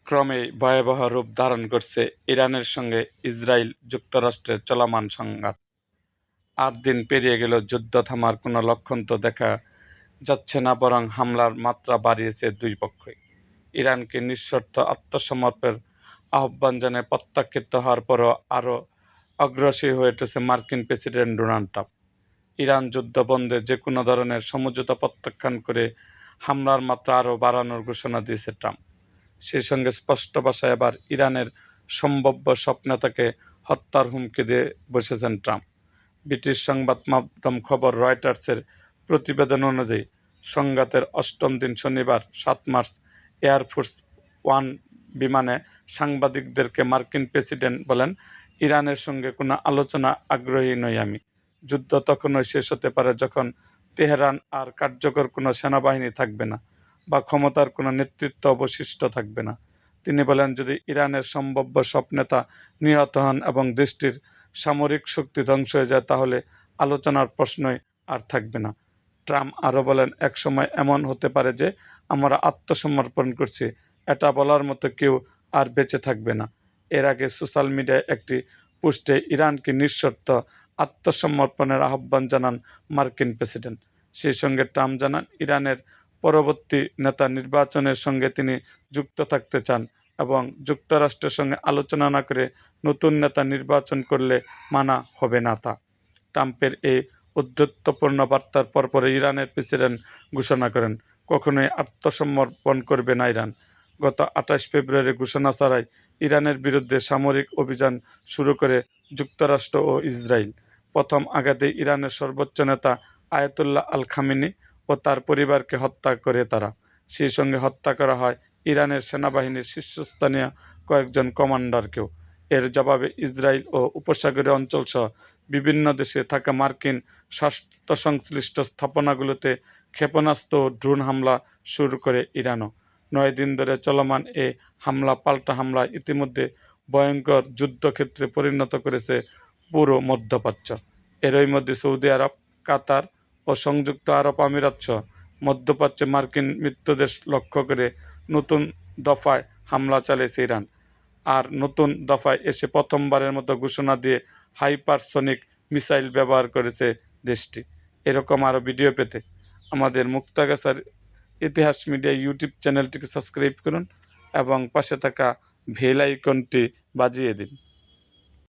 ক্রমেই ভয়াবহ রূপ ধারণ করছে ইরানের সঙ্গে ইসরায়েল যুক্তরাষ্ট্রের চলমান সংঘাত। ৮ দিন পেরিয়ে গেলেও যুদ্ধ থামার কোনো লক্ষণ তো দেখা যাচ্ছে না, বরং হামলার মাত্রা বাড়িয়েছে দুই পক্ষই। ইরানকে নিঃশর্ত আত্মসমর্পণের আহ্বান জানিয়ে প্রত্যাখ্যাত হওয়ার পরও আরও অগ্রসর হয়ে উঠেছে মার্কিন প্রেসিডেন্ট ডোনাল্ড ট্রাম্প। ইরান যুদ্ধ বন্ধে যে কোনো ধরনের সমঝোতা প্রত্যাখ্যান করে হামলার মাত্রা আরও বাড়ানোর ঘোষণা দিয়েছে ট্রাম্প। সেই সঙ্গে স্পষ্ট ভাষায় এবার ইরানের সম্ভাব্য সব নেতাকে হত্যার হুমকি দিয়ে বসেছেন ট্রাম্প। ব্রিটিশ সংবাদ মাধ্যম খবর রয়টার্সের প্রতিবেদন অনুযায়ী সংঘাতের ৮ম দিন শনিবার ৭ মার্চ এয়ারফোর্স ওয়ান বিমানে সাংবাদিকদেরকে মার্কিন প্রেসিডেন্ট বলেন, ইরানের সঙ্গে কোনো আলোচনা আগ্রহী নই আমি। যুদ্ধ তখনই শেষ হতে পারে যখন তেহরান আর কার্যকর কোনো সেনাবাহিনী থাকবে না বা ক্ষমতার কোনো নেতৃত্ব অবশিষ্ট থাকবে না। তিনি বলেন, যদি ইরানের সম্ভাব্য সব নেতা নিহত হন এবং দেশটির সামরিক শক্তি ধ্বংস হয়ে যায় তাহলে আলোচনার প্রশ্নই আর থাকবে না। ট্রাম্প আরও বলেন, একসময় এমন হতে পারে যে আমরা আত্মসমর্পণ করছি, এটা বলার মতো কেউ আর বেঁচে থাকবে না। এর আগে সোশ্যাল মিডিয়ায় একটি পোস্টে ইরানকে নিঃশর্ত আত্মসমর্পণের আহ্বান জানান মার্কিন প্রেসিডেন্ট। সেই সঙ্গে ট্রাম্প জানান, ইরানের পরবর্তী নেতা নির্বাচনের সঙ্গে তিনি যুক্ত থাকতে চান এবং যুক্তরাষ্ট্রের সঙ্গে আলোচনা না করে নতুন নেতা নির্বাচন করলে মানা হবে না তা। ট্রাম্পের এই ঔদ্ধত্যপূর্ণ বার্তার পরপরই ইরানের প্রেসিডেন্ট ঘোষণা করেন, কখনোই আত্মসমর্পণ করবে না ইরান। গত ২৮ ফেব্রুয়ারি ঘোষণা ছাড়াই ইরানের বিরুদ্ধে সামরিক অভিযান শুরু করে যুক্তরাষ্ট্র ও ইসরায়েল। প্রথম আঘাতে ইরানের সর্বোচ্চ নেতা আয়াতুল্লাহ আল খামেনি ও তার পরিবারকে হত্যা করে তারা। সেই সঙ্গে হত্যা করা হয় ইরানের সেনাবাহিনীর শীর্ষস্থানীয় কয়েকজন কমান্ডারকেও। এর জবাবে ইসরায়েল ও উপসাগরীয় অঞ্চলসহ বিভিন্ন দেশে থাকা মার্কিন স্বাস্থ্য সংশ্লিষ্ট স্থাপনাগুলোতে ক্ষেপণাস্ত্র ও ড্রোন হামলা শুরু করে ইরানও। ৯ দিন ধরে চলমান এ হামলা পাল্টা হামলা ইতিমধ্যে ভয়ঙ্কর যুদ্ধক্ষেত্রে পরিণত করেছে পুরো মধ্যপ্রাচ্য। এরই মধ্যে সৌদি আরব, কাতার ও সংযুক্ত আরব আমিরাত সহ মধ্যপ্রাচ্যে মার্কিন মিত্রদেশ লক্ষ্য করে নতুন দফায় হামলা চালিয়েছে ইরান। আর নতুন দফায় এসে প্রথমবারের মতো ঘোষণা দিয়ে হাইপারসনিক মিসাইল ব্যবহার করেছে দেশটি। এরকম আরও ভিডিও পেতে আমাদের মুক্তাগাছার ইতিহাস মিডিয়া ইউটিউব চ্যানেলটিকে সাবস্ক্রাইব করুন এবং পাশে থাকা বেল আইকনটি বাজিয়ে দিন।